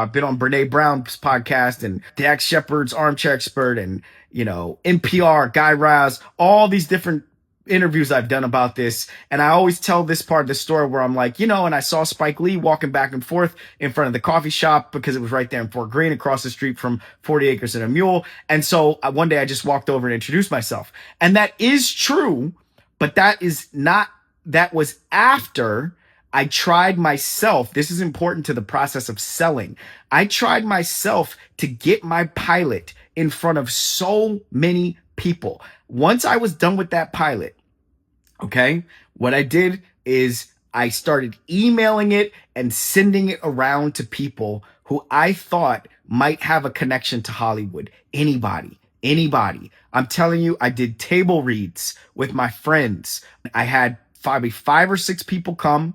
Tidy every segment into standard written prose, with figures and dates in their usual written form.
I've been on Brene Brown's podcast and Dax Shepard's Armchair Expert and, NPR, Guy Raz, all these different interviews I've done about this. And I always tell this part of the story where I'm like, and I saw Spike Lee walking back and forth in front of the coffee shop because it was right there in Fort Greene across the street from 40 Acres and a Mule. And so one day I just walked over and introduced myself. And that is true, but that was after I tried myself. This is important to the process of selling. I tried myself to get my pilot in front of so many people. Once I was done with that pilot, okay, what I did is I started emailing it and sending it around to people who I thought might have a connection to Hollywood. Anybody. I'm telling you, I did table reads with my friends. I had probably 5 or 6 people come,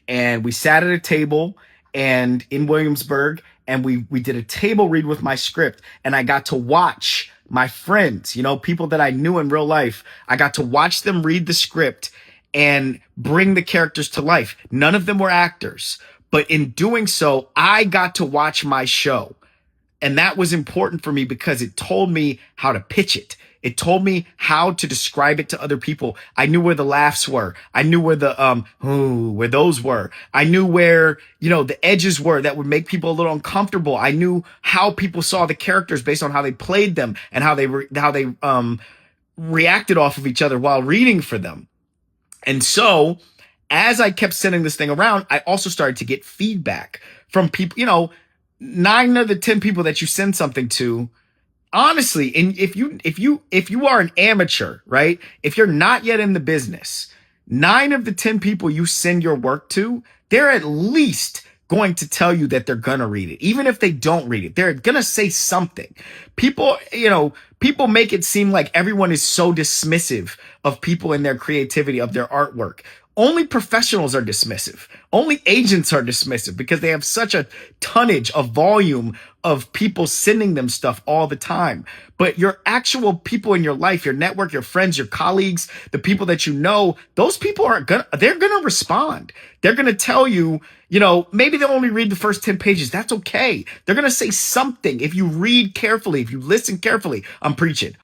and we sat at a table and in Williamsburg, and we did a table read with my script, and I got to watch my friends, people that I knew in real life. I got to watch them read the script and bring the characters to life. None of them were actors, but in doing so, I got to watch my show. And that was important for me because it told me how to pitch it. It told me how to describe it to other people. I knew where the laughs were. I knew where where those were. I knew where, the edges were that would make people a little uncomfortable. I knew how people saw the characters based on how they played them and how they reacted off of each other while reading for them. And so as I kept sending this thing around, I also started to get feedback from people, 9 of the 10 people that you send something to, honestly, and if you are an amateur, right? If you're not yet in the business, 9 of the 10 people you send your work to, they're at least going to tell you that they're gonna read it. Even if they don't read it, they're gonna say something. People make it seem like everyone is so dismissive of people and their creativity, of their artwork. Only professionals are dismissive. Only agents are dismissive because they have such a tonnage, a volume of people sending them stuff all the time. But your actual people in your life, your network, your friends, your colleagues, the people that you know, those people they're gonna respond. They're gonna tell you, maybe they'll only read the first 10 pages. That's okay. They're gonna say something if you read carefully, if you listen carefully. I'm preaching.